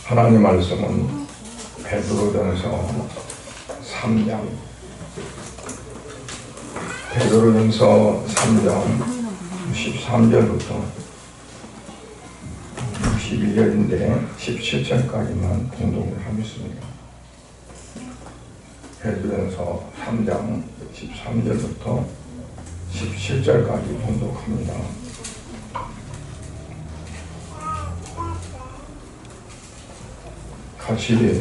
하나님 말씀은 베드로전서 3장 베드로전서 3장 13절부터 11절인데 17절까지만 공독을 하겠습니다. 베드로전서 3장 13절부터 17절까지 공독합니다. 같이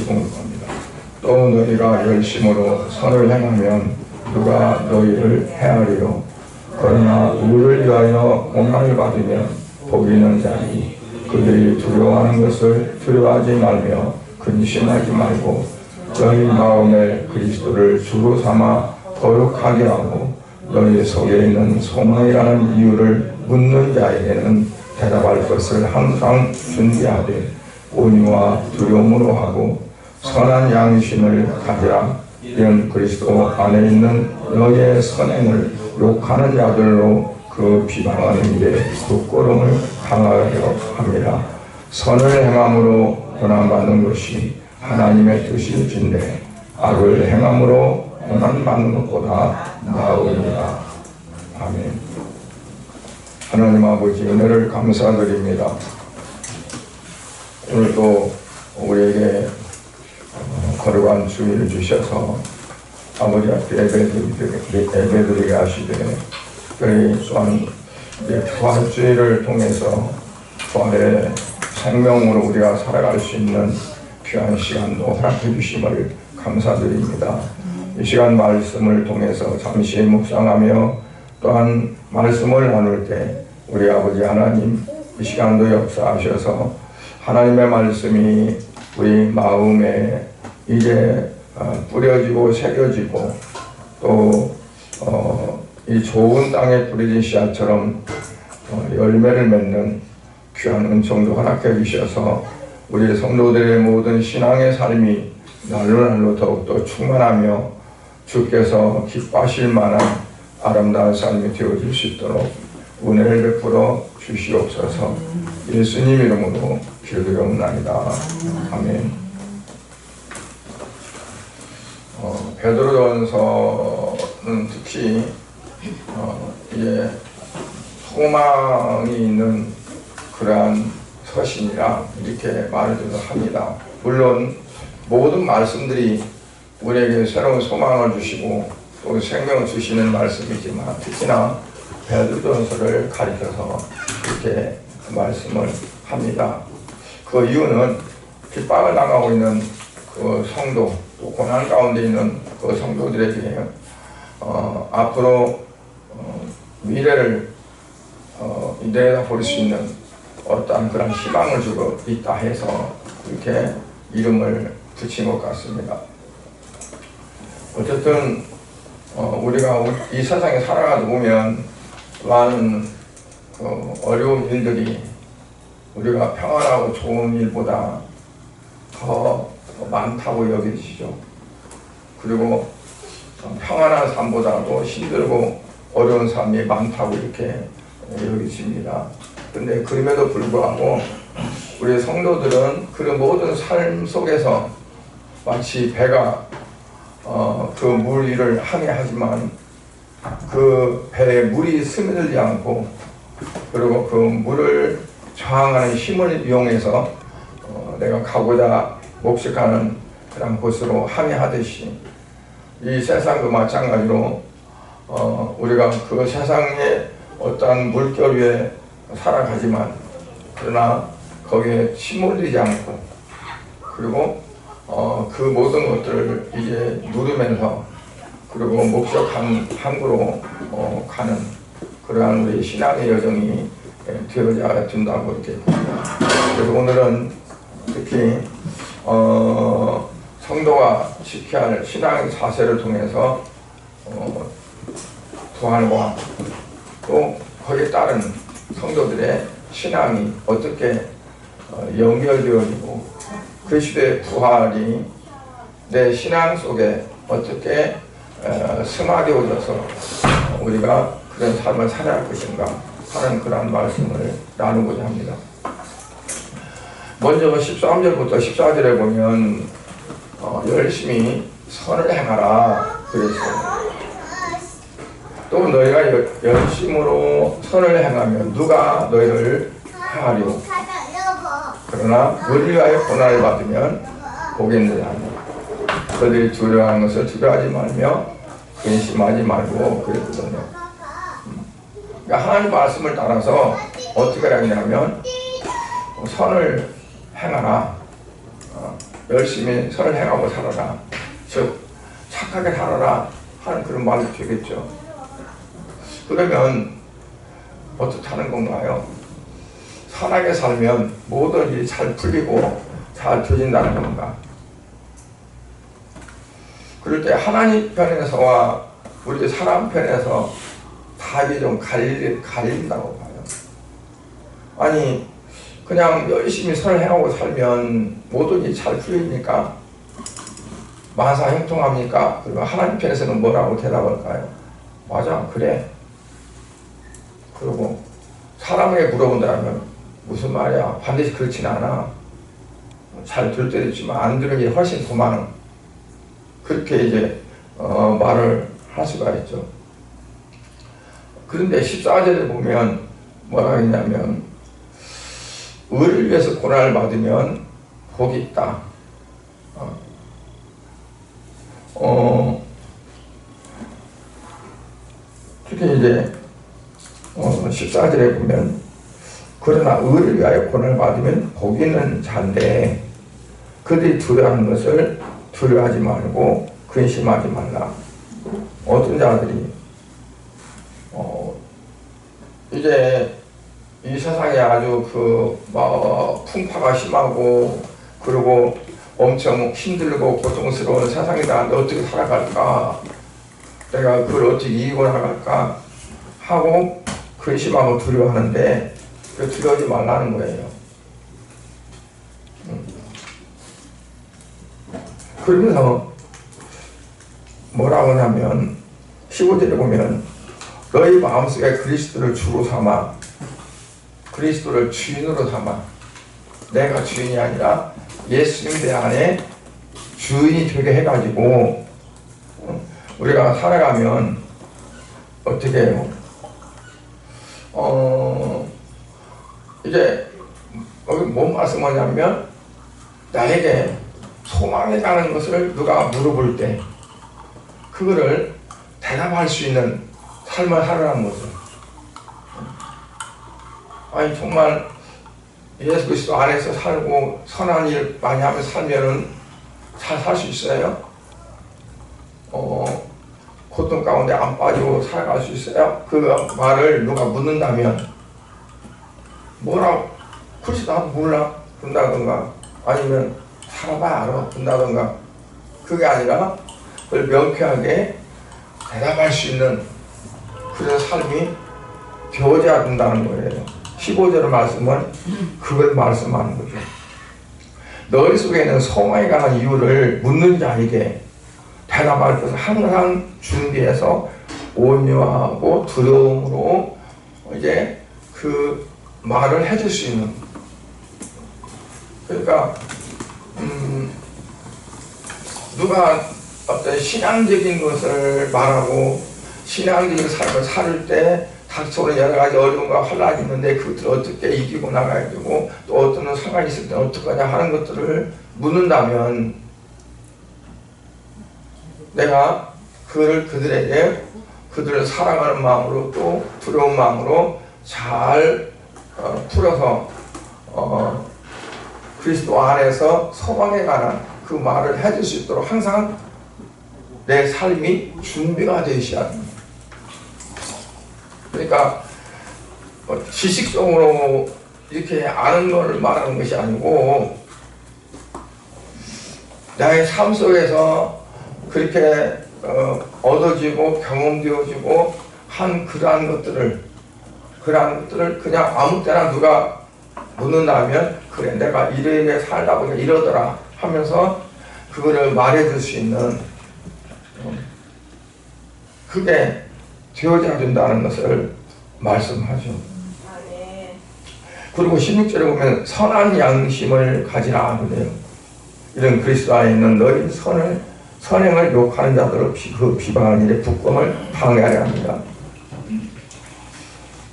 공부합니다. 또 너희가 열심으로 선을 행하면 누가 너희를 해하리요. 그러나 우를 위하여 고난을 받으면 복이 있는 자니 그들이 두려워하는 것을 두려워하지 말며 근심하지 말고 너희 마음에 그리스도를 주로 삼아 거룩하게 하고 너희 속에 있는 소망이라는 이유를 묻는 자에게는 대답할 것을 항상 준비하되 온유와 두려움으로 하고 선한 양심을 가지라. 이런 그리스도 안에 있는 너희의 선행을 욕하는 자들로 그 비방하는 일에 부끄러움을 당하려 함이라. 선을 행함으로 고난받는 것이 하나님의 뜻일진데 악을 행함으로 고난받는 것보다 나으니라. 아멘. 하나님 아버지 은혜를 감사드립니다. 오늘도 우리에게 거룩한 주의를 주셔서 아버지 앞에 예배드리게 하시되 또한 부활주의를 통해서 부활의 생명으로 우리가 살아갈 수 있는 귀한 시간도 허락해 주심을 감사드립니다. 이 시간 말씀을 통해서 잠시 묵상하며 또한 말씀을 나눌 때 우리 아버지 하나님 이 시간도 역사하셔서 하나님의 말씀이 우리 마음에 이제 뿌려지고 새겨지고 또 이 좋은 땅에 뿌려진 씨앗처럼 열매를 맺는 귀한 은총도 허락해 주셔서 우리 성도들의 모든 신앙의 삶이 날로 날로 더욱더 충만하며 주께서 기뻐하실 만한 아름다운 삶이 되어질 수 있도록 은혜를 베풀어 주시옵소서. 예수님 이름으로 기도드리옵나이다. 아멘. 베드로전서는 특히 이제 소망이 있는 그러한 서신이라 이렇게 말해도 합니다. 물론 모든 말씀들이 우리에게 새로운 소망을 주시고 또 생명을 주시는 말씀이지만 특히나 베드로전서를 가리켜서 이렇게 말씀을 합니다. 그 이유는 핍박을 당하고 있는 그 성도 또 고난 가운데 있는 그 성도들에게 앞으로 미래를 내다볼 수 있는 어떠한 그런 희망을 주고 있다 해서 이렇게 이름을 붙인 것 같습니다. 어쨌든 우리가 이 세상에 살아가다 보면 많은 어려운 일들이 우리가 평안하고 좋은 일보다 더 많다고 여기시죠. 그리고 평안한 삶보다도 힘들고 어려운 삶이 많다고 이렇게 여기십니다. 그런데 그럼에도 불구하고 우리 성도들은 그 모든 삶 속에서 마치 배가 그 물 위를 항해하지만 그 배에 물이 스며들지 않고 그리고 그 물을 저항하는 힘을 이용해서 내가 가고자 목적하는 그런 곳으로 항해하듯이 이 세상도 마찬가지로 우리가 그 세상의 어떠한 물결 위에 살아가지만 그러나 거기에 침몰되지 않고 그리고 그 모든 것들을 이제 누리면서 그리고 목적한 항구로 가는 그러한 우리 신앙의 여정이 되어져야 된다고 이렇게 봅니다. 그래서 오늘은 특히 성도가 지켜야 할 신앙의 자세를 통해서 부활과 또 거기에 따른 성도들의 신앙이 어떻게 연결되어지고 그리스도의 부활이 내 신앙 속에 어떻게 승화되어져서 우리가 그런 삶을 살아갈 것인가 하는 그런 말씀을 나누고자 합니다. 먼저 13절부터 14절에 보면 열심히 선을 행하라 그랬어요. 또 너희가 열심으로 선을 행하면 누가 너희를 해하리요. 그러나 너희를 위하여 고난을 받으면 복이 있는 자니 그들이 두려워하는 것을 두려워하지 말며 근심하지 말고 그랬거든요. 그러니까 하나님 말씀을 따라서 어떻게 하냐면 선을 행하라. 열심히 선을 행하고 살아라. 즉 착하게 살아라 하는 그런 말이 되겠죠. 그러면 어떻게 하는 건가요? 선하게 살면 모든 일이 잘 풀리고 잘 되진다는 건가? 그럴 때 하나님 편에서와 우리 사람 편에서 답이 좀 갈린다고 봐요. 아니 그냥 열심히 선을 행하고 살면 모든 일이 잘 풀리니까 만사형통합니까? 그러면 하나님 편에서는 뭐라고 대답할까요? 맞아, 그래. 그리고 사람에게 물어본다면 무슨 말이야? 반드시 그렇진 않아. 잘 될 때도 있지만 안 되는 일이 훨씬 더 많은. 그렇게 이제 말을 할 수가 있죠. 그런데 14절에 보면 뭐라 했냐면 의를 위해서 고난을 받으면 복이 있다. 특히 이제 14절에 보면 그러나 의를 위하여 고난을 받으면 복이 있는 자인데 그들이 두려워하는 것을 두려워하지 말고 근심하지 말라. 어떤 자들이 이제 이 세상에 아주 풍파가 심하고 그리고 엄청 힘들고 고통스러운 세상이다. 어떻게 살아갈까? 내가 그걸 어떻게 이기고 나갈까? 하고 근심하고 두려워하는데 두려워하지 말라는 거예요. 그러면서 뭐라고 하냐면 15절에 보면 너희 마음속에 그리스도를 주로 삼아 그리스도를 주인으로 삼아 내가 주인이 아니라 예수님 내 안에 주인이 되게 해가지고 우리가 살아가면 어떻게 해요? 이제 여기 뭔 말씀하냐면 나에게 소망에 가는 것을 누가 물어볼 때 그거를 대답할 수 있는 삶을 살아가는 거죠. 아니 정말 예수 그리스도 안에서 살고 선한 일 많이 하면서 살면은 잘 살 수 있어요? 고통 가운데 안 빠지고 살아갈 수 있어요? 그 말을 누가 묻는다면 뭐라고 글쎄 나도 몰라 그런다던가 아니면 살아봐야 알아 그런다던가 그게 아니라 그걸 명쾌하게 대답할 수 있는 그런 삶이 되어져야 된다는 거예요. 15절의 말씀은 그걸 말씀하는 거죠. 너희 속에 있는 소망에 관한 이유를 묻는 자에게 대답할 것을 항상 준비해서 온유하고 두려움으로 이제 그 말을 해줄 수 있는. 그러니까 누가 어떤 신앙적인 것을 말하고 신앙적인 삶을 살 때 닥쳐오는 여러 가지 어려움과 환란이 있는데 그것들을 어떻게 이기고 나가야 되고 또 어떤 상황이 있을 때 어떡하냐 하는 것들을 묻는다면 내가 그들에게 그들을 사랑하는 마음으로 또 두려운 마음으로 잘 풀어서 그리스도 안에서 소망에 관한 그 말을 해줄 수 있도록 항상 내 삶이 준비가 되어 있어야 합니다. 그러니까 지식적으로 이렇게 아는 것을 말하는 것이 아니고 나의 삶 속에서 그렇게 얻어지고 경험되어지고 한 그러한 것들을 그냥 아무 때나 누가 묻는다면 그래 내가 이래 살다 보니까 이러더라 하면서 그거를 말해줄 수 있는 그게 되어져야 된다는 것을 말씀하죠. 그리고 16절에 보면 선한 양심을 가지라 그래요. 이런 그리스도 안에 있는 너희 선행을 욕하는 자들을 그 비방하는 일에 부끄러움을 방해하려 합니다.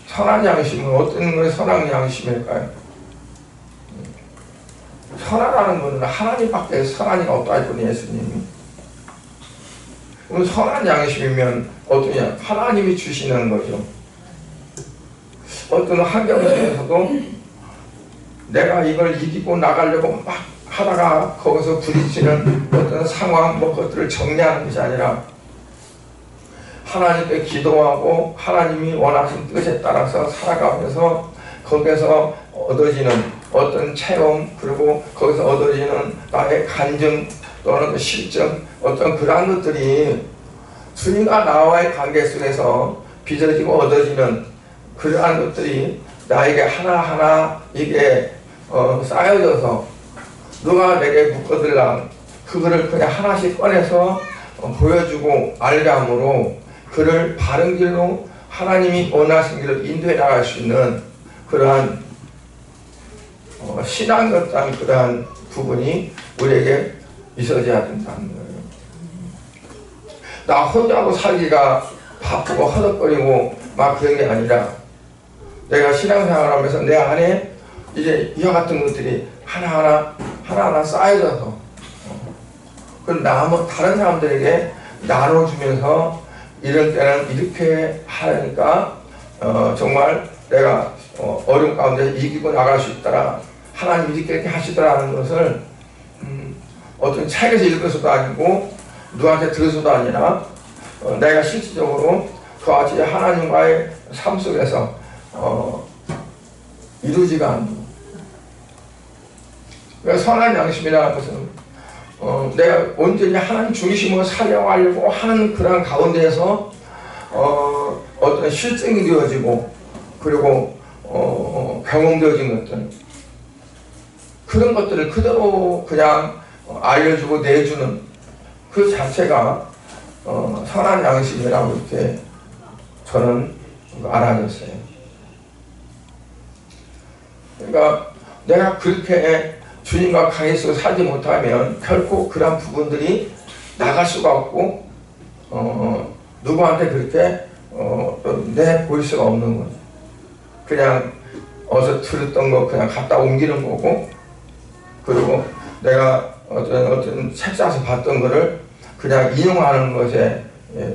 선한 양심은 어떤 것이 선한 양심일까요? 선하라는 것은 하나님밖에 선한 이가 없다 했거든요, 예수님이. 그럼 선한 양심이면 어떠냐? 하나님이 주시는 거죠. 어떤 환경 속에서도 내가 이걸 이기고 나가려고 막 하다가 거기서 부딪히는 어떤 상황, 것들을 정리하는 것이 아니라 하나님께 기도하고 하나님이 원하신 뜻에 따라서 살아가면서 거기서 얻어지는 어떤 체험, 그리고 거기서 얻어지는 나의 간증 또는 실증, 어떤 그러한 것들이 주님과 나와의 관계 속에서 빚어지고 얻어지는 그러한 것들이 나에게 하나하나 이게 쌓여져서 누가 내게 묶어들라 그거를 그냥 하나씩 꺼내서 보여주고 알게 함으로 그를 바른 길로 하나님이 원하신 길로 인도해 나갈 수 있는 그러한 신앙 같은 그러한 부분이 우리에게 있어져야 된다는 거예요. 나 혼자로 살기가 바쁘고 허덕거리고 막 그런 게 아니라 내가 신앙생활을 하면서 내 안에 이제 이와 같은 것들이 하나하나 쌓여져서 그럼 다른 사람들에게 나눠주면서 이럴 때는 이렇게 하니까 정말 내가 어려운 가운데 이기고 나갈 수 있더라. 하나님이 이렇게 하시더라는 것을 어떤 책에서 읽어서도 아니고 누구한테 들어서도 아니라 내가 실질적으로 그와 같이 하나님과의 삶 속에서 이루지가 않는 그러니까 선한 양심이라는 것은 내가 온전히 하나님 중심으로 살려가려고 하는 그런 가운데에서 어떤 실증이 되어지고 그리고 경험되어진 것들 그런 것들을 그대로 그냥 알려주고 내주는 그 자체가 선한 양심이라고 이렇게 저는 알아냈어요. 그러니까 내가 그렇게 주님과 관계에서 살지 못하면 결코 그런 부분들이 나갈 수가 없고 누구한테 그렇게 내보일 수가 없는 거죠. 그냥 어서 들었던 거 그냥 갖다 옮기는 거고 그리고 내가 어떤 책 사서 봤던 거를 그냥 인용하는 것에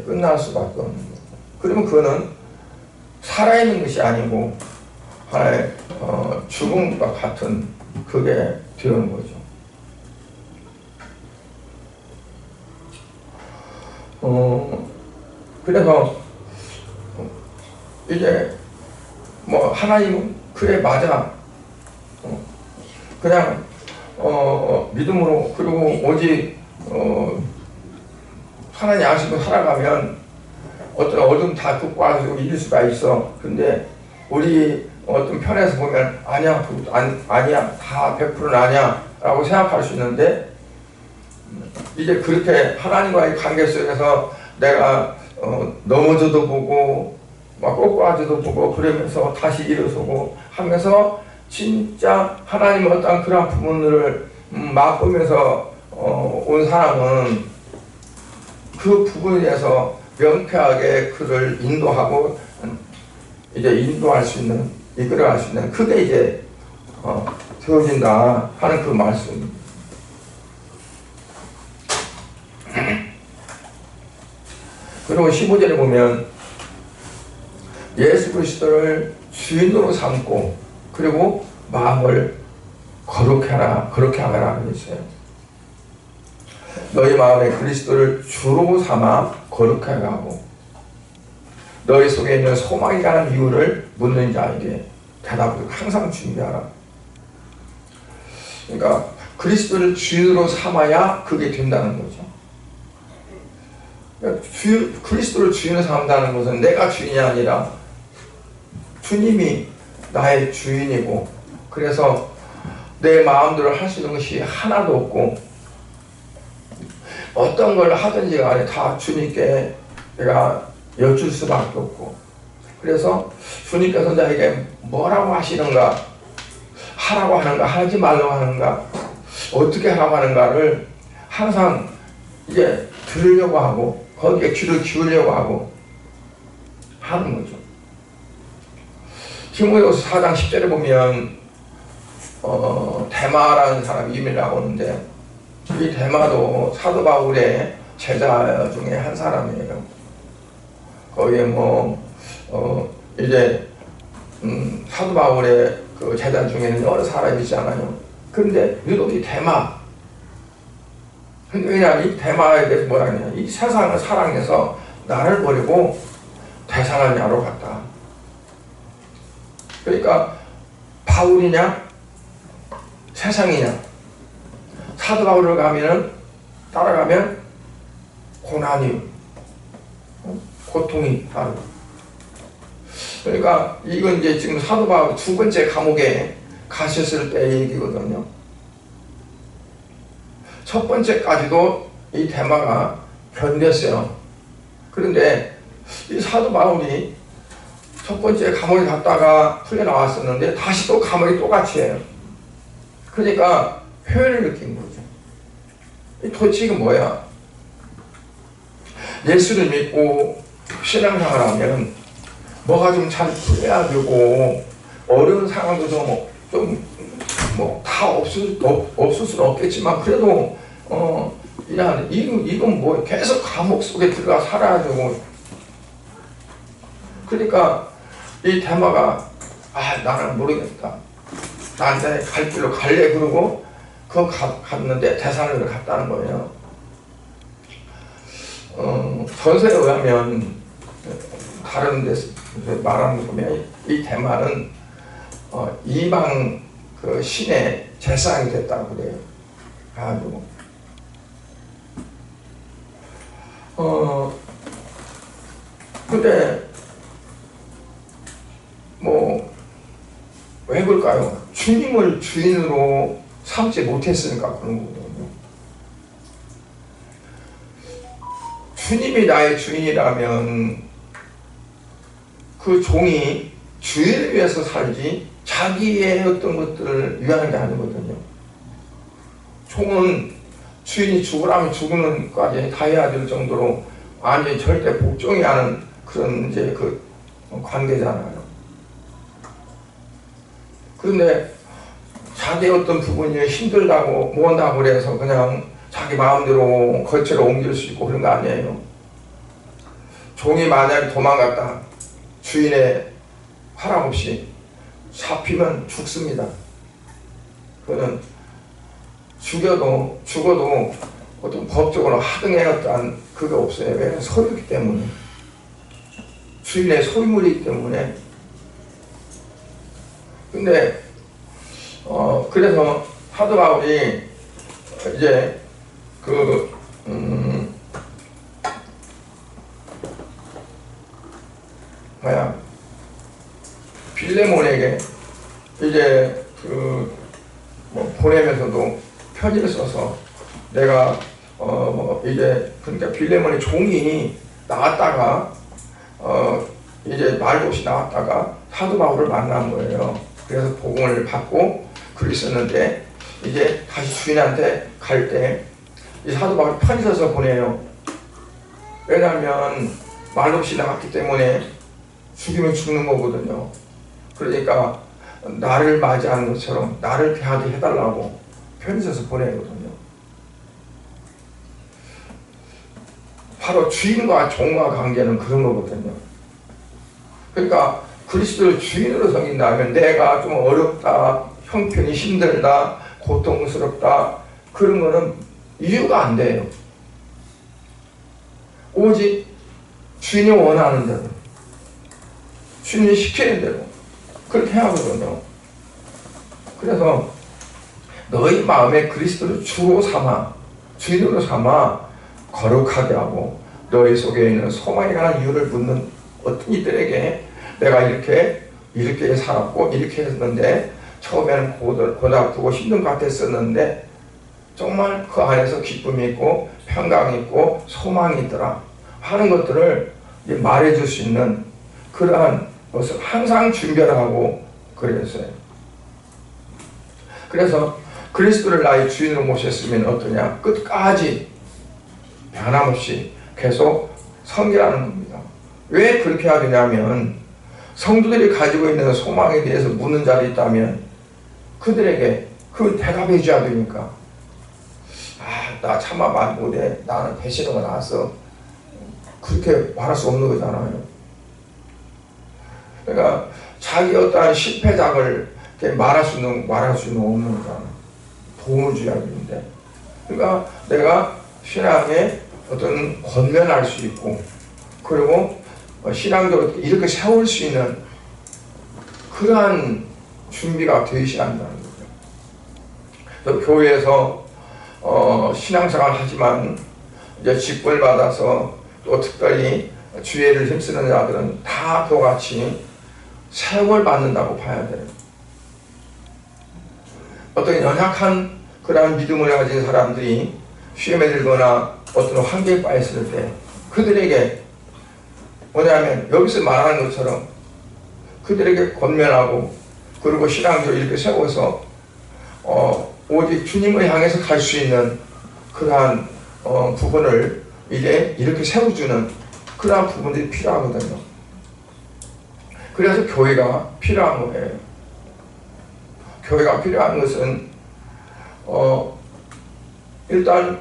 끝날 수밖에 없는 거죠. 그러면 그거는 살아있는 것이 아니고 하나의 죽음과 같은 그게 되는 거죠. 그래서 이제 뭐 하나님은 그래 맞아 그냥 믿음으로 그리고 오직 하나님 양식으로 살아가면 어떤 어둠 다 극복하고 이길 수가 있어. 근데 우리 어떤 편에서 보면 아니야 아니야 다 100%는 아니야 라고 생각할 수 있는데 이제 그렇게 하나님과의 관계 속에서 내가 넘어져도 보고 막 꼬꾸라져도 보고 그러면서 다시 일어서고 하면서 진짜 하나님의 어떤 그런 부분들을 맛보면서 온 사람은 그 부분에 대해서 명쾌하게 그를 인도하고 이제 인도할 수 있는 이끌어갈 수 있는 그게 이제 되어진다 하는 그 말씀. 그리고 15절에 보면 예수 그리스도를 주인으로 삼고 그리고 마음을 거룩히 하라 그랬어요. 너희 마음에 그리스도를 주로 삼아 거룩하게 하고 너희 속에 있는 소망이 가는 이유를 묻는 자에게 대답을 항상 준비하라. 그러니까 그리스도를 주인으로 삼아야 그게 된다는 거죠. 그러니까 그리스도를 주인으로 삼는다는 것은 내가 주인이 아니라 주님이 나의 주인이고 그래서 내 마음대로 할 수 있는 것이 하나도 없고 어떤 걸 하든지 간에 다 주님께 내가 여쭐 수밖에 없고 그래서 주님께서 나에게 뭐라고 하시는가 하라고 하는가 하지 말라고 하는가 어떻게 하라고 하는가를 항상 이제 들으려고 하고 거기에 귀를 기울이려고 하고 하는 거죠. 디모데후서 4장 10절에 보면 데마라는 사람이 이름이 나오는데 이 데마도 사도 바울의 제자 중에 한 사람이에요. 거기에 이제 사도 바울의 그 제자 중에는 여러 사람이 있잖아요. 그런데 유독 이 데마, 왜냐하면 이 데마에 대해서 뭐라 하냐, 이 세상을 사랑해서 나를 버리고 대사라냐로 갔다. 그러니까 바울이냐 세상이냐, 사도 바울을 따라가면 고난이, 고통이 따르고. 그러니까 이건 이제 지금 사도 바울 두 번째 감옥에 가셨을 때의 얘기거든요. 첫 번째까지도 이 데마가 견뎠어요. 그런데 이 사도 바울이 첫 번째 감옥에 갔다가 풀려 나왔었는데 다시 또 감옥이 똑같이 해요. 그러니까 회의를 느낀 거죠. 도대체 이게 뭐야? 예수를 믿고 신앙생활 하면 뭐가 좀 잘 풀려야 되고 어려운 상황도 좀 다 없을 수는 없겠지만 그래도 이건 뭐 계속 감옥 속에 들어가 살아야 되고. 그러니까 이 데마가 나는 모르겠다, 난 이제 갈 길로 갈래 그러고 갔는데 대사로를 갔다는 거예요. 전서에 의하면 다른 데서 말하는 거 보면 이 데마는 이방 그 신의 제사장이 됐다고 그래요. 아주 근데 왜 그럴까요? 주님을 주인으로 삼지 못했으니까 그런 거거든요. 주님이 나의 주인이라면 그 종이 주인을 위해서 살지 자기의 어떤 것들을 위하는 게 아니거든요. 종은 주인이 죽으라면 죽는 것까지 다 해야 될 정도로 완전히 절대 복종이 하는 그런 이제 그 관계잖아요. 그런데 자기 어떤 부분이 힘들다고 못한다고 그래서 그냥 자기 마음대로 거처를 옮길 수 있고 그런 거 아니에요. 종이 만약에 도망갔다 주인의 허락 없이 잡히면 죽습니다. 그거는 죽어도 어떤 법적으로 하등해왔다는 그게 없어요. 왜냐하면 소유이기 때문에, 주인의 소유물이기 때문에. 근데 그래서 사도 바울이 이제 빌레몬에게 이제 보내면서도 편지를 써서 내가 이제 그러니까 빌레몬의 종이 나왔다가 이제 말도 없이 나왔다가 사도 바울을 만난 거예요. 그래서 복음을 받고 그랬었는데 이제 다시 주인한테 갈 때 이 사도 바울이 편지 써서 보내요. 왜냐하면 말 없이 나왔기 때문에 죽이면 죽는 거거든요. 그러니까 나를 맞이하는 것처럼 나를 대하게 해달라고 편지 써서 보내거든요. 바로 주인과 종과 관계는 그런 거거든요. 그러니까 그리스도를 주인으로 섬긴다면 내가 좀 어렵다, 형편이 힘들다, 고통스럽다, 그런 거는 이유가 안 돼요. 오직 주인이 원하는 대로, 주인이 시키는 대로 그렇게 하거든요. 그래서 너희 마음에 그리스도를 주로 삼아, 주인으로 삼아 거룩하게 하고 너희 속에 있는 소망에 관한 이유를 묻는 어떤 이들에게 내가 이렇게 살았고 이렇게 했는데 처음에는 고달프고 힘든 것 같았었는데 정말 그 안에서 기쁨이 있고 평강이 있고 소망이 있더라 하는 것들을 말해줄 수 있는 그러한 것을 항상 준비를 하고 그랬어요. 그래서 그리스도를 나의 주인으로 모셨으면 어떠냐? 끝까지 변함없이 계속 섬기라는 겁니다. 왜 그렇게 해야 되냐면 성도들이 가지고 있는 소망에 대해서 묻는 자리 있다면 그들에게 그 대답해 줘야 되니까. 나 참아 말 못해. 나는 배신하고 나서 그렇게 말할 수 없는 거잖아요. 그러니까 자기 어떠한 실패작을 말할 수 있는 없는 거잖아. 도움을 줘야 되는데. 그러니까 내가 신앙에 어떤 권면할 수 있고, 그리고 신앙적으로 이렇게 세울 수 있는 그러한 준비가 되셔야 한다는 거죠. 교회에서 신앙생활 하지만 이제 직분을 받아서 또 특별히 주의를 힘쓰는 자들은 다 그와 같이 세월 받는다고 봐야 돼요. 어떤 연약한 그러한 믿음을 가진 사람들이 시험에 들거나 어떤 환경에 빠졌을 때 그들에게 뭐냐면 여기서 말하는 것처럼 그들에게 권면하고, 그리고 신앙적으로 이렇게 세워서 오직 주님을 향해서 갈 수 있는 그러한 부분을 이제 이렇게 세워주는 그러한 부분들이 필요하거든요. 그래서 교회가 필요한 거예요. 교회가 필요한 것은 일단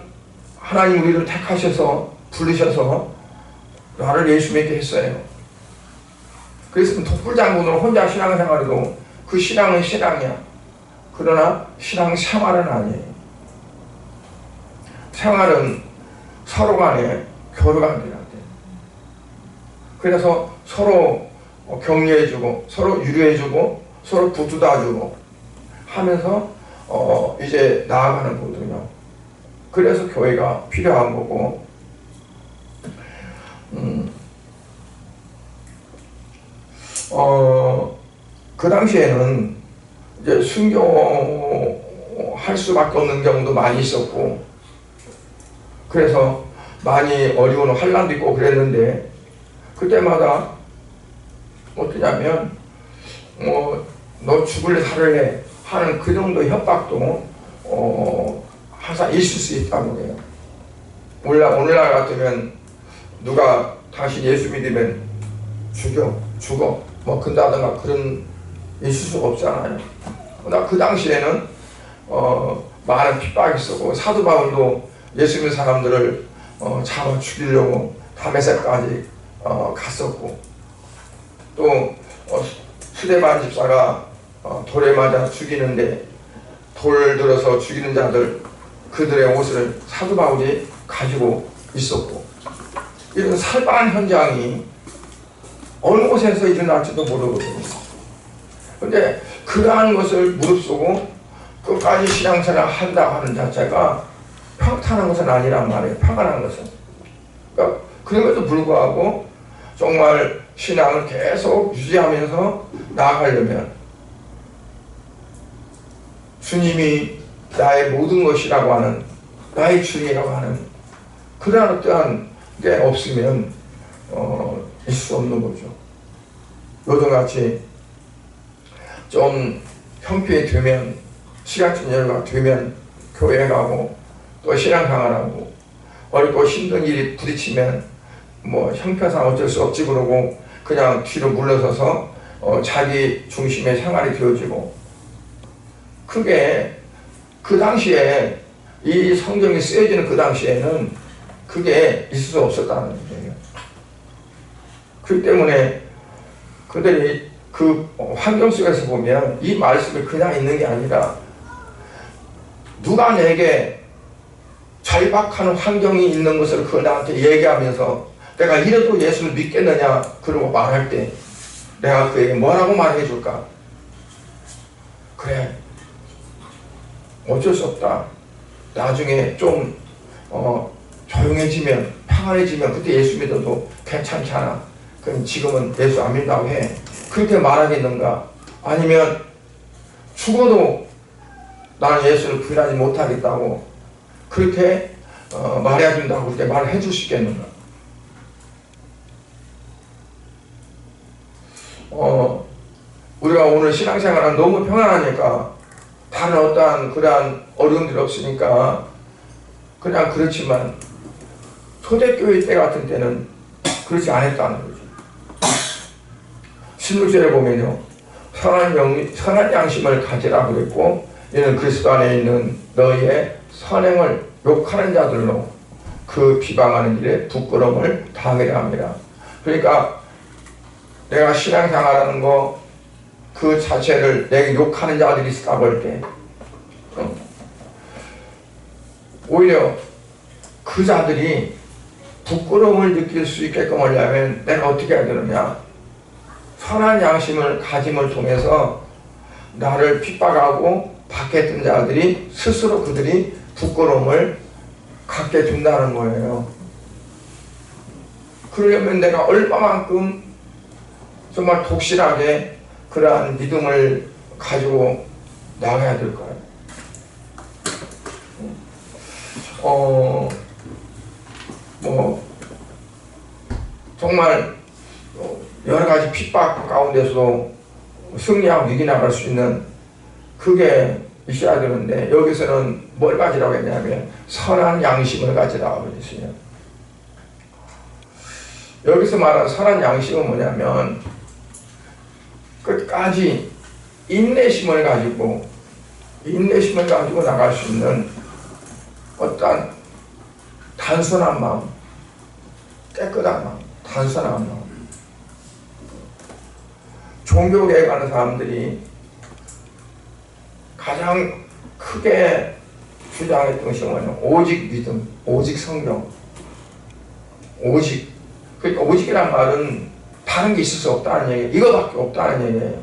하나님 우리를 택하셔서 부르셔서 나를 예수 믿게 했어요. 그래서 독불장군으로 혼자 신앙생활해도 그 신앙은 신앙이야. 그러나 신앙생활은 아니에요. 생활은 서로 간에 교류가 돼야 돼. 그래서 서로 격려해주고, 서로 유료해주고, 서로 붙들어주고 하면서 이제 나아가는 거거든요. 그래서 교회가 필요한 거고, 그 당시에는 이제 순교할 수밖에 없는 경우도 많이 있었고, 그래서 많이 어려운 환난도 있고 그랬는데, 그때마다 어떠냐면 너 죽을래 살을래 하는 그 정도 협박도 항상 있을 수 있다고 해요. 오늘날 같으면 누가 당신 예수 믿으면 죽어 뭐 근다든가 그런 있을 수가 없잖아요. 그러나 그 당시에는 많은 핍박이 있었고, 사도 바울도 예수 믿는 사람들을 잡아 죽이려고 다메섹까지 갔었고, 또 스데반 집사가 돌에 맞아 죽이는데 돌 들어서 죽이는 자들 그들의 옷을 사도 바울이 가지고 있었고, 이런 살벌한 현장이 어느 곳에서 일어날지도 모르거든요. 그런데 그러한 것을 무릅쓰고 끝까지 신앙생활을 한다고 하는 자체가 평탄한 것은 아니란 말이에요. 평안한 것은. 그러니까 그럼에도 불구하고 정말 신앙을 계속 유지하면서 나아가려면 주님이 나의 모든 것이라고 하는, 나의 주님이라고 하는 그러한 어떠한 게 없으면 있을 수 없는 거죠. 요즘같이 좀 형편이 되면, 시간적 여유가 되면 교회 가고 또 신앙생활하고, 어렵고 힘든 일이 부딪히면 뭐 형편상 어쩔 수 없지 그러고 그냥 뒤로 물러서서 자기 중심의 생활이 되어지고, 그게 그 당시에 이 성경이 쓰여지는 그 당시에는 그게 있을 수 없었다는 거예요. 그렇기 때문에 그들이 그 환경 속에서 보면 이 말씀이 그냥 있는 게 아니라 누가 내게 절박한 환경이 있는 것을 그 나한테 얘기하면서 내가 이래도 예수를 믿겠느냐 그러고 말할 때 내가 그에게 뭐라고 말해 줄까? 그래, 어쩔 수 없다. 나중에 좀 조용해지면, 평안해지면 그때 예수 믿어도 괜찮지 않아. 그럼 지금은 예수 안 믿는다고 해. 그렇게 말하겠는가? 아니면 죽어도 나는 예수를 부인하지 못하겠다고 그렇게 말해야 된다고 그렇게 말해 줄 수 있겠는가? 우리가 오늘 신앙생활은 너무 평안하니까 다른 어떠한 그러한 어려움들이 없으니까 그냥 그렇지만 초대교회 때 같은 때는 그렇지 않았다는 거죠. 16절에 보면요, 선한 양심을 가지라 그랬고, 이는 그리스도 안에 있는 너희의 선행을 욕하는 자들로 그 비방하는 일에 부끄러움을 당하려 합니다. 그러니까 내가 신앙생활하는 거 그 자체를 내가 욕하는 자들이 있다 볼 때 오히려 그 자들이 부끄러움을 느낄 수 있게끔 하려면 내가 어떻게 해야 되느냐, 선한 양심을 가짐을 통해서 나를 핍박하고 박해했던 자들이 스스로 그들이 부끄러움을 갖게 된다는 거예요. 그러려면 내가 얼마만큼 정말 독실하게 그러한 믿음을 가지고 나가야 될까요? 정말 여러 가지 핍박 가운데서도 승리하고 이겨나갈 수 있는 그게 있어야 되는데, 여기서는 뭘 가지라고 했냐면 선한 양심을 가지라고 했어요. 여기서 말하는 선한 양심은 뭐냐면 끝까지 인내심을 가지고 나갈 수 있는 어떤 단순한 마음, 깨끗한 마음, 단순한 마음. 종교계에 가는 사람들이 가장 크게 주장했던 것이 뭐냐면 오직 믿음, 오직 성경, 오직. 그러니까 오직이란 말은 다른 게 있을 수 없다는 얘기예요. 이거밖에 없다는 얘기예요.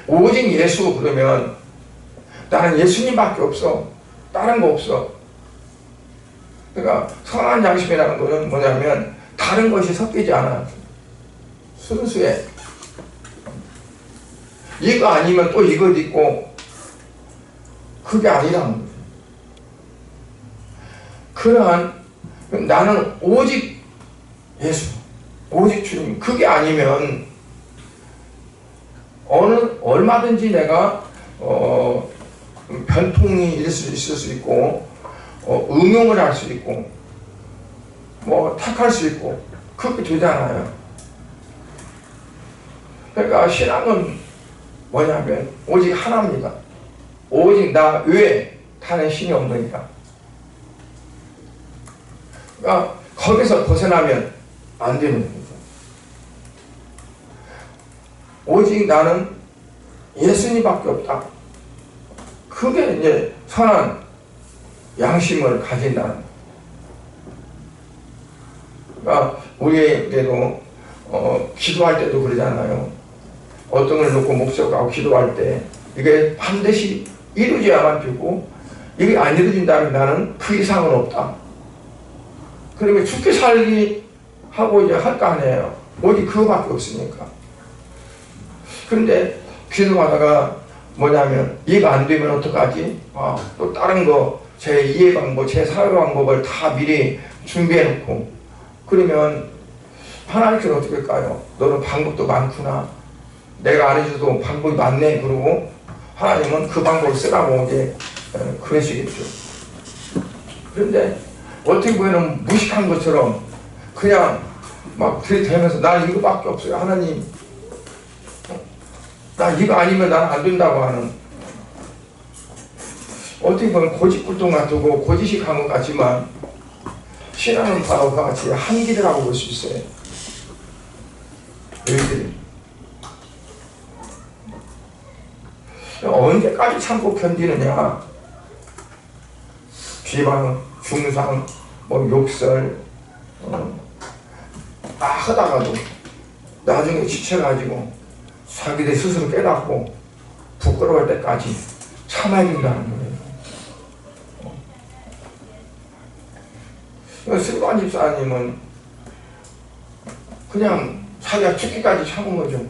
오직 예수 그러면 나는 예수님밖에 없어. 다른 거 없어. 그러니까 선한 양심이라는 거는 뭐냐면 다른 것이 섞이지 않아. 순수해. 이거 아니면 또 이것 있고, 그게 아니라는 거죠. 그러한 나는 오직 예수, 오직 주님, 그게 아니면 얼마든지 내가 변통이 있을 수 있고, 응용을 할 수 있고, 택할 수 있고, 그렇게 되잖아요. 그러니까 신앙은 뭐냐면 오직 하나입니다. 오직 나 외에 다른 신이 없으니까. 그러니까 거기서 벗어나면 안 되는 거죠. 오직 나는 예수님밖에 없다. 그게 이제 선한 양심을 가진다는 거예요. 그러니까 우리에게도 기도할 때도 그러잖아요. 어떤 걸 놓고 목적하고 기도할 때 이게 반드시 이루어져야만 되고, 이게 안 이루어진다면 나는 그 이상은 없다. 그러면 죽기 살기 하고 이제 할 거 아니에요. 오직 그거밖에 없으니까. 그런데 기도하다가 뭐냐면 이해가 안 되면 어떡하지? 또 다른 거 제 이해 방법, 제 사회 방법을 다 미리 준비해 놓고, 그러면 하나님께서 어떻게 할까요? 너는 방법도 많구나. 내가 안 해줘도 방법이 많네. 그러고 하나님은 그 방법을 쓰라고 이제 그러시겠죠. 그런데 어떻게 보면 무식한 것처럼 그냥 막 들이대면서 난 이거밖에 없어요. 하나님, 나 이거 아니면 나는 안 된다고 하는, 어떻게 보면 고집불통 같고 고지식한 것 같지만 신앙은 바로 그와 같이 한기라고 볼 수 있어요. 너희들이 언제까지 참고 견디느냐? 비방, 중상, 욕설 다 하다가도 나중에 지쳐가지고 자기들 스스로 깨닫고 부끄러울 때까지 참아야 된다는 거예요. 슬반 집사님은 그냥 자기가 죽기까지 참은 거죠.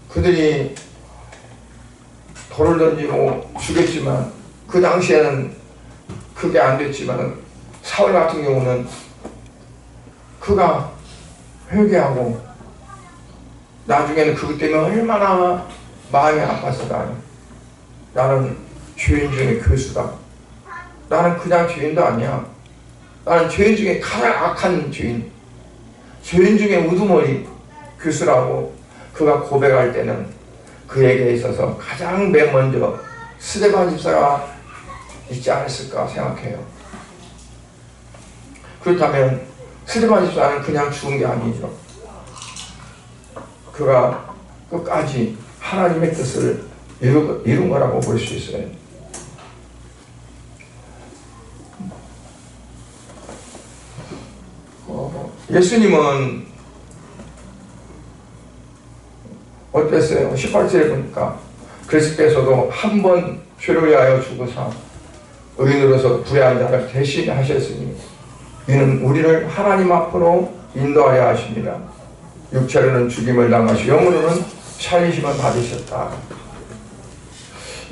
그들이 돌을 던지고 죽였지만, 그 당시에는 그게 안 됐지만, 사울 같은 경우는 그가 회개하고 나중에는 그것 때문에 얼마나 마음이 아팠을까. 나는 죄인 중에 교수다. 나는 그냥 죄인도 아니야. 나는 죄인 중에 가장 악한 죄인. 죄인 중에 우두머리 교수라고 그가 고백할 때는 그에게 있어서 가장 맨 먼저 스데반 집사가 있지 않았을까 생각해요. 그렇다면 스데반 집사는 그냥 죽은 게 아니죠. 그가 끝까지 하나님의 뜻을 이룬 거라고 볼 수 있어요. 예수님은 어땠어요? 18절에 보니까 그리스도께서도 한 번 죄를 위하여 죽으사 의인으로서 부활한 자를 대신하셨으니 이는 우리를 하나님 앞으로 인도하려 하십니다. 육체로는 죽임을 당하시고 영으로는 살리심을 받으셨다.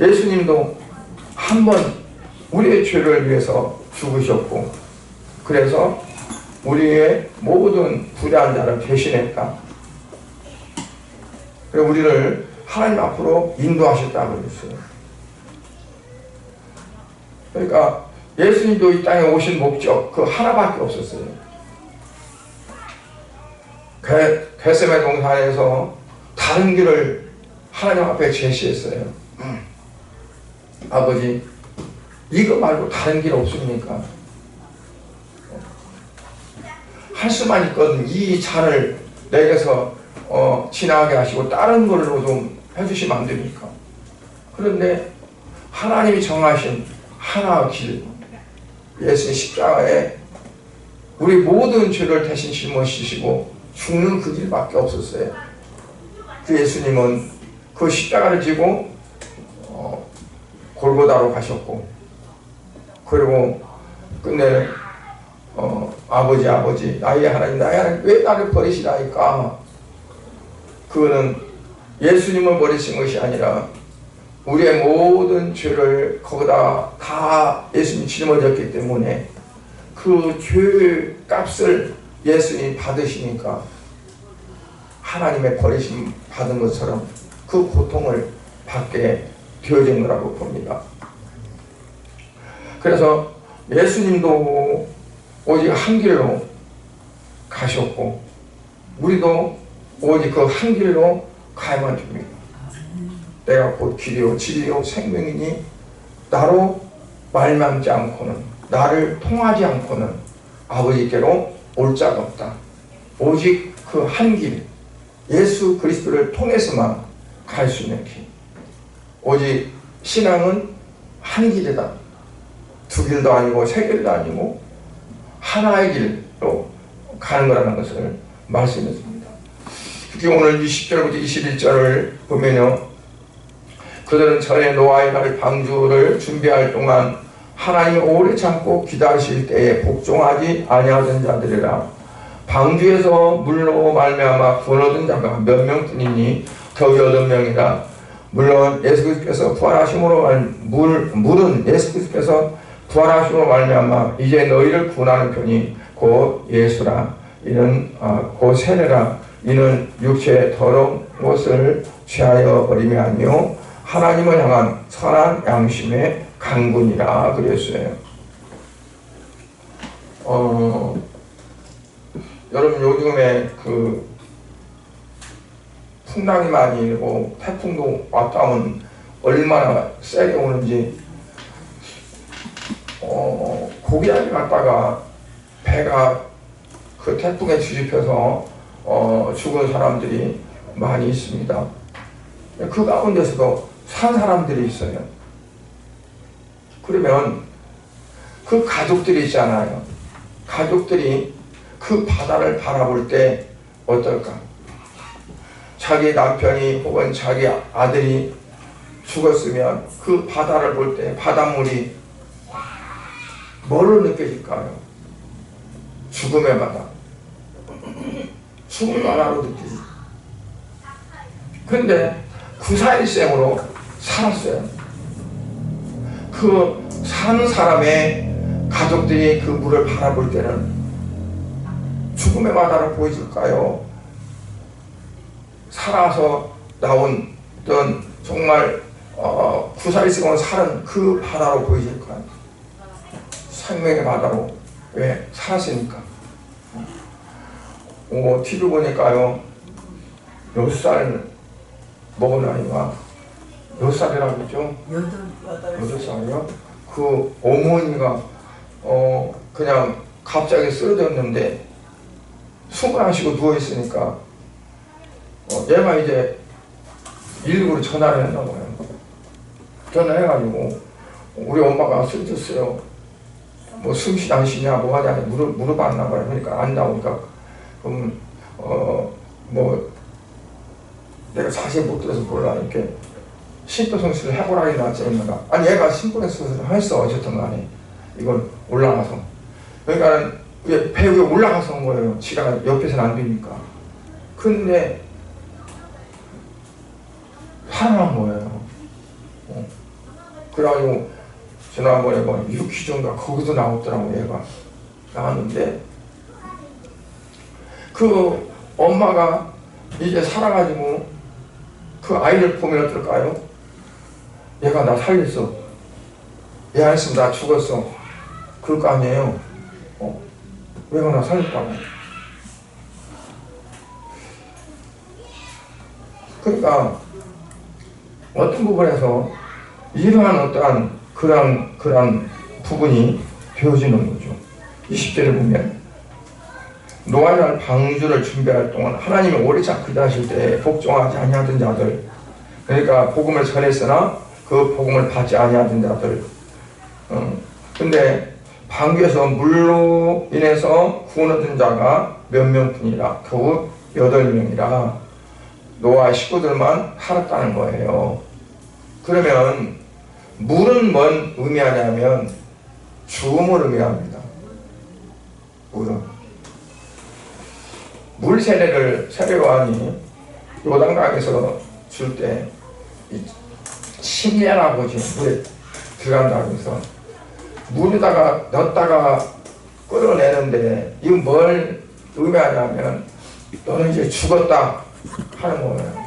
예수님도 한 번 우리의 죄를 위해서 죽으셨고 그래서 우리의 모든 불의한 자를 대신했다. 그리고 우리를 하나님 앞으로 인도하셨다고 그랬어요. 그러니까 예수님도 이 땅에 오신 목적 그 하나밖에 없었어요. 겟세마네 동산에서 다른 길을 하나님 앞에 제시했어요. 아버지, 이거 말고 다른 길 없습니까? 할 수만 있거든 이 잔을 내게서 지나가게 하시고 다른 걸로 좀 해주시면 안 됩니까? 그런데 하나님이 정하신 하나의 길, 예수의 십자가에 우리 모든 죄를 대신 짊어지시고 죽는 그 길밖에 없었어요. 그 예수님은 그 십자가를 지고 골고다로 가셨고 그리고 끝내 아버지 나의 하나님 왜 나를 버리시나이까. 그거는 예수님을 버리신 것이 아니라 우리의 모든 죄를 거기다 다 예수님이 짊어졌기 때문에 그 죄 값을 예수님이 받으시니까 하나님의 버리심 받은 것처럼 그 고통을 받게 되어진 거라고 봅니다. 그래서 예수님도 오직 한 길로 가셨고 우리도 오직 그 한 길로 가야만 됩니다. 내가 곧 길이요 진리요 생명이니 나로 말망지 않고는 나를 통하지 않고는 아버지께로 올 자가 없다. 오직 그 한 길 예수 그리스도를 통해서만 갈 수 있는 길. 오직 신앙은 한 길이다. 두 길도 아니고 세 길도 아니고 하나의 길로 가는 거라는 것을 말씀했습니다. 특히 오늘 20절부터 21절을 보면요. 그들은 전에 노아의 날 방주를 준비할 동안 하나님이 오래 참고 기다리실 때에 복종하지 아니하던 자들이라. 방주에서 물로 말미암아 구원 얻은 자가 몇 명뿐이니 더위 8명이라. 물론 예수 그리스도께서 부활하심으로 물은 예수 그리스도께서 부활하심으로 말미암아 이제 너희를 구원하는 편이 곧 예수라. 이는 곧 세례라. 이는 육체의 더러운 것을 취하여 버림이 아니요 하나님을 향한 선한 양심의 강군이라 그랬어요. 여러분 요즘에 그 풍랑이 많이 일고 태풍도 왔다 오면 얼마나 세게 오는지 고기야기 갔다가 배가 그 태풍에 뒤집혀서 죽은 사람들이 많이 있습니다. 그 가운데서도 산 사람들이 있어요. 그러면 그 가족들이 있잖아요. 가족들이 그 바다를 바라볼 때 어떨까? 자기 남편이 혹은 자기 아들이 죽었으면 그 바다를 볼 때 바닷물이 뭘로 느껴질까요? 죽음의 바다. 죽음의 바다로 느끼지. 근데 구사일생으로 살았어요. 그 산 사람의 가족들이 그 물을 바라볼 때는 죽음의 바다를 보여줄까요? 살아서 나온 어떤 정말 구사일생을 사는 그 바다로 보이실 거예요. 생명의 바다로. 왜? 살았으니까. TV 보니까요, 6살 먹은 아이가 몇 살이라고 했죠? 8살이요? 그 어머니가 그냥 갑자기 쓰러졌는데 숨을 안 쉬고 누워있으니까 얘가 이제 119로 전화를 했나 봐요. 전화해가지고 우리 엄마가 쓰러졌어요. 뭐 숨쉬 안 쉬냐 뭐 하냐 물어봤나 봐요. 그러니까 안 나오니까 그럼 뭐 내가 자세히 못 들어서 몰라 이렇게 심폐소생술을 해보라 이러지 않나. 아니 얘가 심폐소생술을 했어 어쨌든 간에 이건 올라가서. 그러니까 배 위에 올라가서 온 거예요. 지가 옆에서는 안 되니까. 근데 살아난 거예요. 그래가지고 지난번에 뭐 6기 정도 거기서 나왔더라고. 얘가 나왔는데 그 엄마가 이제 살아가지고 그 아이를 보면 어떨까요? 얘가 나 살렸어. 얘 안 했으면 나 죽었어. 그럴 거 아니에요. 얘가 나 살렸다고. 그러니까 어떤 부분에서 이러한 어떠한 그런 부분이 되어지는 거죠. 20절을 보면 노아를 방주를 준비할 동안 하나님이 오래 않게 하실 때 복종하지 아니하던 자들, 그러니까 복음을 전했으나 그 복음을 받지 아니하던 자들. 근데 방주에서 물로 인해서 구원 얻은 자가 몇 명뿐이라 겨우 8명이라 노아 식구들만 살았다는 거예요. 그러면 물은 뭔 의미하냐면 죽음을 의미합니다. 물 세례를 세례요한이 요단강에서 줄 때 침례라고 물에 들어간다고 해서 물에다가 넣었다가 끌어내는데 이건 뭘 의미하냐면 너는 이제 죽었다 하는 거예요.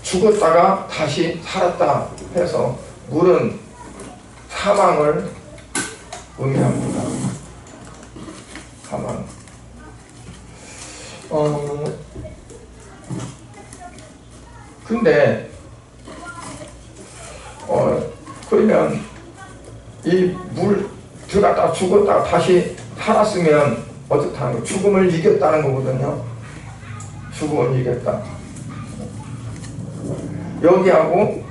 죽었다가 다시 살았다 해서 물은 사망을 의미합니다. 사망. 근데 그러면 이 물 들어갔다 죽었다 다시 살았으면 어떻다는 거예요? 죽음을 이겼다는 거거든요. 죽음을 이겼다. 여기하고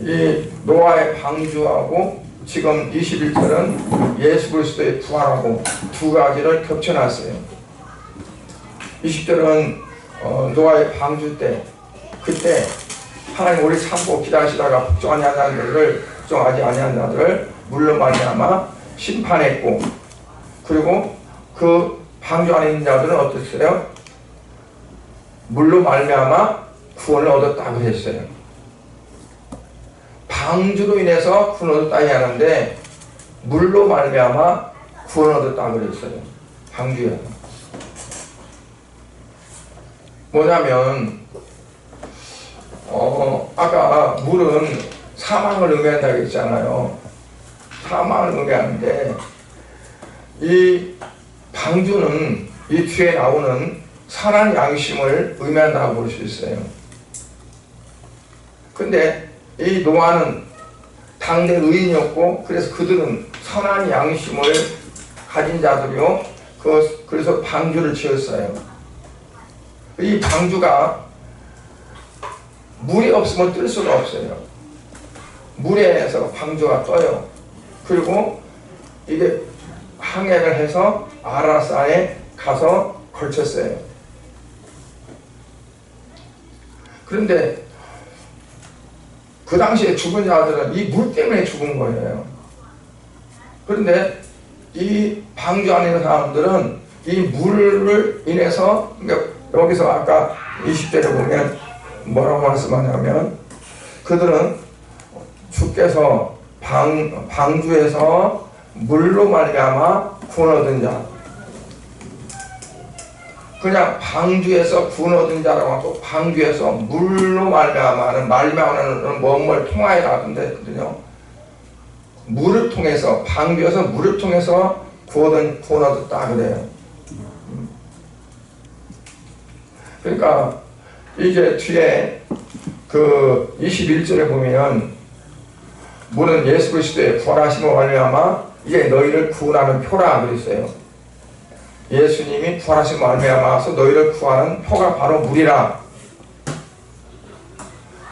이 노아의 방주하고 지금 21절은 예수 그리스도의 부활하고 두 가지를 겹쳐놨어요. 20절은 노아의 방주 때 그때 하나님 오래 참고 기다리시다가 복종하지 아니한 자들을 물로 말미암아 심판했고, 그리고 그 방주 안에 있는 자들은 어땠어요? 물로 말미암아 구원을 얻었다고 했어요. 방주로 인해서 구원을 얻었다 하는데 물로 말미암아 구원을 얻었다고 그랬어요. 방주에서. 뭐냐면 아까 물은 사망을 의미한다고 했잖아요. 사망을 의미하는데 이 방주는 이 뒤에 나오는 선한 양심을 의미한다고 볼 수 있어요. 근데 이 노아는 당대 의인이었고 그래서 그들은 선한 양심을 가진 자들이요. 그래서 방주를 지었어요. 이 방주가 물이 없으면 뜰 수가 없어요. 물에서 방주가 떠요. 그리고 이게 항해를 해서 아라사에 가서 걸쳤어요. 그런데 그 당시에 죽은 자들은 이 물 때문에 죽은 거예요. 그런데 이 방주 안에 있는 사람들은 이 물을 인해서, 그러니까 여기서 아까 20절에 보면 뭐라고 말씀하냐면 그들은 주께서 방주에서 물로 말미암아 구원 얻은 자. 그냥 방주에서 구원 얻은 자라고 하고 방주에서 물로 말미암아는 뭔뭘 통하여라 하던데거든요. 물을 통해서 방주에서 물을 통해서 구원 얻었다 그래요. 그러니까 이제 뒤에 그 21절에 보면 물은 예수 그리스도의 부활하심으로 말미암아 이제 너희를 구원하는 표라 그랬어요. 예수님이 부활하심으로 말미암아서 너희를 구하는 표가 바로 물이라.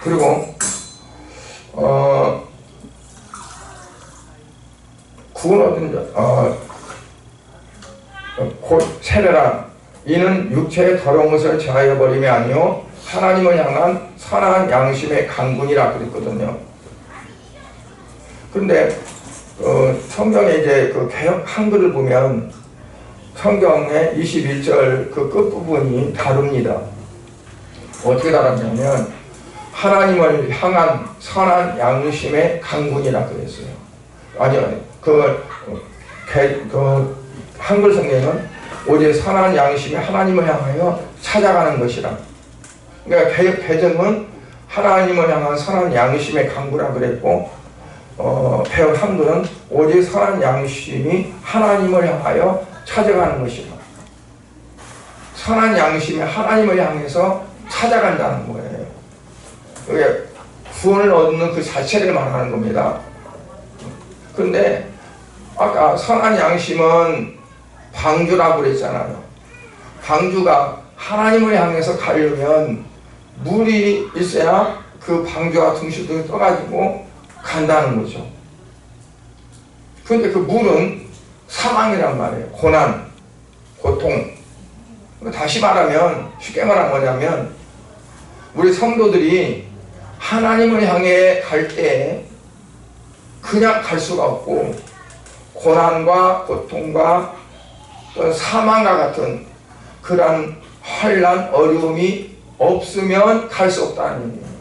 그리고 구원 얻은 곧 세례라. 이는 육체의 더러운 것을 제하여 버림이 아니요 하나님을 향한 선한 양심의 강군이라 그랬거든요. 그런데 성경에 이제 그 개역 한글을 보면 성경의 21절 그 끝부분이 다릅니다. 어떻게 다르냐면 하나님을 향한 선한 양심의 강군이라 그랬어요. 아니요, 그 한글 성경은 오직 선한 양심이 하나님을 향하여 찾아가는 것이라. 그러니까 개정은 하나님을 향한 선한 양심의 강구라 그랬고, 개혁 한글은 오직 선한 양심이 하나님을 향하여 찾아가는 것이라. 선한 양심이 하나님을 향해서 찾아간다는 거예요. 이게 구원을 얻는 그 자체를 말하는 겁니다. 그런데 아까 선한 양심은 방주라고 그랬잖아요. 방주가 하나님을 향해서 가려면 물이 있어야 그 방주가 둥실둥실 떠가지고 간다는 거죠. 그런데 그 물은 사망이란 말이에요. 고난, 고통. 다시 말하면, 쉽게 말하면 뭐냐면 우리 성도들이 하나님을 향해 갈 때 그냥 갈 수가 없고 고난과 고통과 사망과 같은 그런 환난, 어려움이 없으면 갈 수 없다는 얘기예요.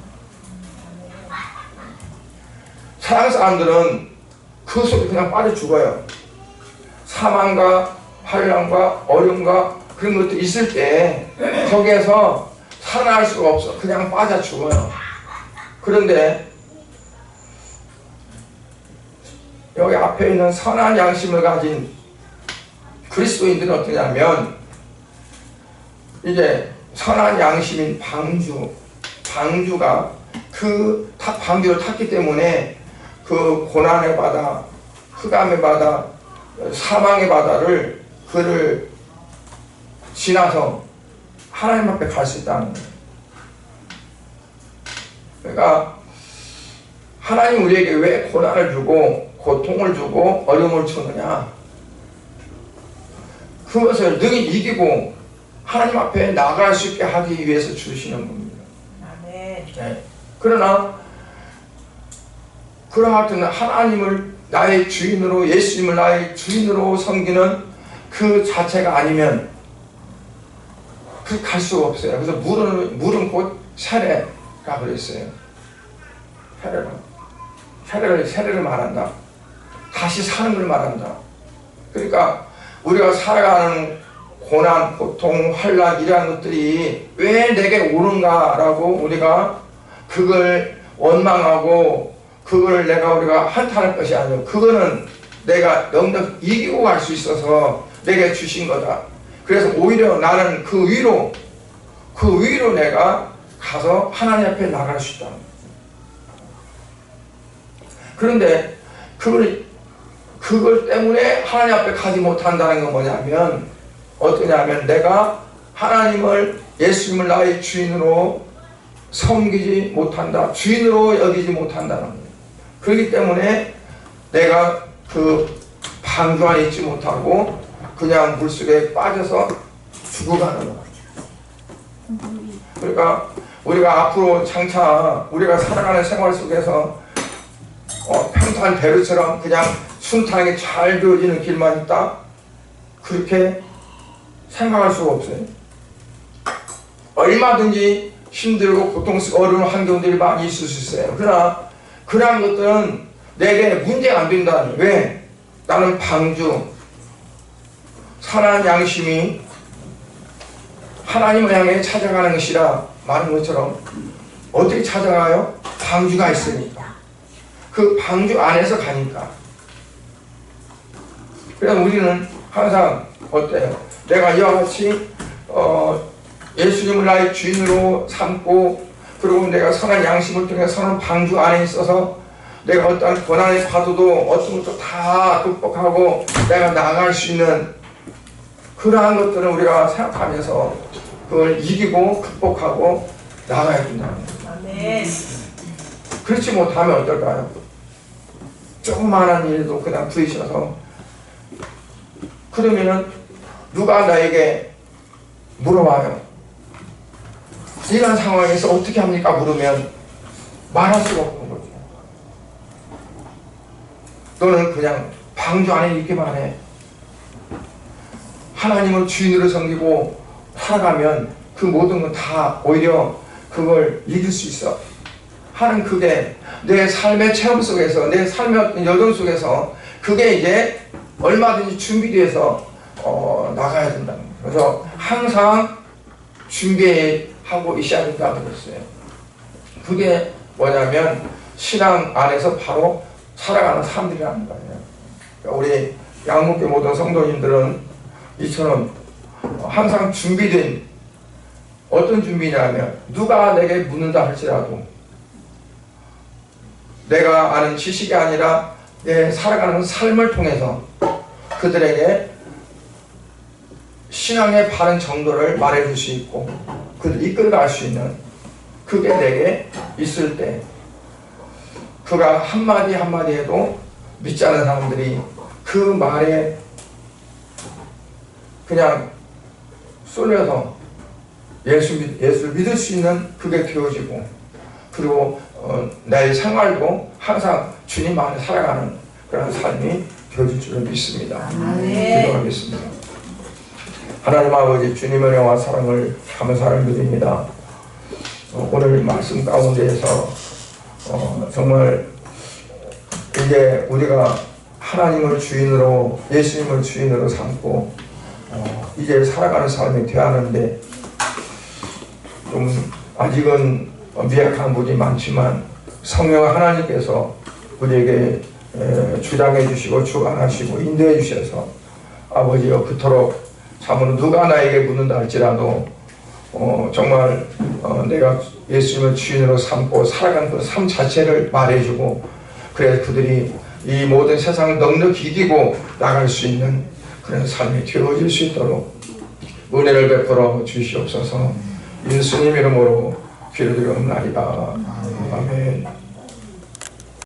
세상 사람들은 그 속에 그냥 빠져 죽어요. 사망과 환난과 어려움과 그런 것도 있을 때 거기에서 살아날 수가 없어. 그냥 빠져 죽어요. 그런데 여기 앞에 있는 선한 양심을 가진 그리스도인들은 어떠냐면 이제 선한 양심인 방주가 그 방주를 탔기 때문에 그 고난의 바다, 흑암의 바다, 사망의 바다를 그를 지나서 하나님 앞에 갈 수 있다는 거예요. 그러니까 하나님 우리에게 왜 고난을 주고 고통을 주고 어려움을 주느냐, 그것을 능히 이기고 하나님 앞에 나갈 수 있게 하기 위해서 주시는 겁니다. 아멘. 네. 그러나 그와 같은 하나님을 나의 주인으로, 예수님을 나의 주인으로 섬기는 그 자체가 아니면 그 갈 수가 없어요. 그래서 물은 곧 세례가 그랬어요. 세례를 말한다. 다시 사는 걸 말한다. 그러니까 우리가 살아가는 고난, 고통, 환난 이러한 것들이 왜 내게 오는가라고 우리가 그걸 원망하고 그걸 우리가 한탄할 것이 아니고 그거는 내가 넉넉 이기고 갈 수 있어서 내게 주신 거다. 그래서 오히려 나는 그 위로 내가 가서 하나님 앞에 나갈 수 있다. 그런데 그걸 때문에 하나님 앞에 가지 못한다는 건 뭐냐면 어떠냐면 내가 하나님을, 예수님을 나의 주인으로 섬기지 못한다. 주인으로 여기지 못한다는 거예요. 그렇기 때문에 내가 그 방주 안에 있지 못하고 그냥 물속에 빠져서 죽어가는 거예요. 그러니까 우리가 앞으로 장차 우리가 살아가는 생활 속에서 평탄 대로처럼 그냥 순탄하게 잘 되어지는 길만 있다? 그렇게 생각할 수가 없어요. 얼마든지 힘들고 고통스럽고 어려운 환경들이 많이 있을 수 있어요. 그러나 그러한 것들은 내게 문제가 안 된다니. 왜? 나는 방주, 선한 양심이 하나님을 향해 찾아가는 것이라 말한 것처럼 어떻게 찾아가요? 방주가 있으니까. 그 방주 안에서 가니까. 그래서 우리는 항상 어때요? 내가 이와 같이 예수님을 나의 주인으로 삼고, 그리고 내가 선한 양심을 통해 선한 방주 안에 있어서 내가 어떤 고난의 파도도 어떤 것도 다 극복하고 내가 나아갈 수 있는 그러한 것들은 우리가 생각하면서 그걸 이기고 극복하고 나아가야 된다는 거예요. 그렇지 못하면 어떨까요? 조그마한 일도 그냥 부딪혀서, 그러면은 누가 나에게 물어봐요. 이런 상황에서 어떻게 합니까? 물으면 말할 수가 없는 거죠. 너는 그냥 방주 안에 있기만 해. 하나님을 주인으로 섬기고 살아가면 그 모든 건 다 오히려 그걸 이길 수 있어 하는, 그게 내 삶의 체험 속에서, 내 삶의 여정 속에서 그게 이제 얼마든지 준비돼서 나가야 된다는 거예요. 그래서 항상 준비하고 있어야 된다고 그랬어요. 그게 뭐냐면 신앙 안에서 바로 살아가는 사람들이라는 거예요. 그러니까 우리 양목교 모든 성도님들은 이처럼 항상 준비된, 어떤 준비냐면 누가 내게 묻는다 할지라도 내가 아는 지식이 아니라 내 살아가는 삶을 통해서 그들에게 신앙의 바른 정도를 말해줄 수 있고 그들 이끌어갈 수 있는, 그게 내게 있을 때 그가 한마디 한마디 해도 믿지 않는 사람들이 그 말에 그냥 쏠려서 예수를 믿을 수 있는 그게 되어지고, 그리고 나의 생활도 항상 주님 안에 살아가는 그런 삶이 되어질 줄을 믿습니다. 기도하겠습니다. 하나님 아버지, 주님의 은혜와 사랑을 감사를 드립니다. 오늘 말씀 가운데에서 정말 이제 우리가 하나님을 주인으로, 예수님을 주인으로 삼고 이제 살아가는 삶이 되어야 하는데, 좀 아직은 미약한 부분이 많지만 성령 하나님께서 우리에게 주장해 주시고 주관하시고 인도해 주셔서 아버지여, 그토록 참으로 누가 나에게 묻는다 할지라도 정말 내가 예수님을 주인으로 삼고 살아가는 그 삶 자체를 말해주고, 그래서 그들이 이 모든 세상을 넉넉히 이기고 나갈 수 있는 그런 삶이 되어질 수 있도록 은혜를 베풀어 주시옵소서. 예수님 이름으로 기도드리옵나이다. 아멘.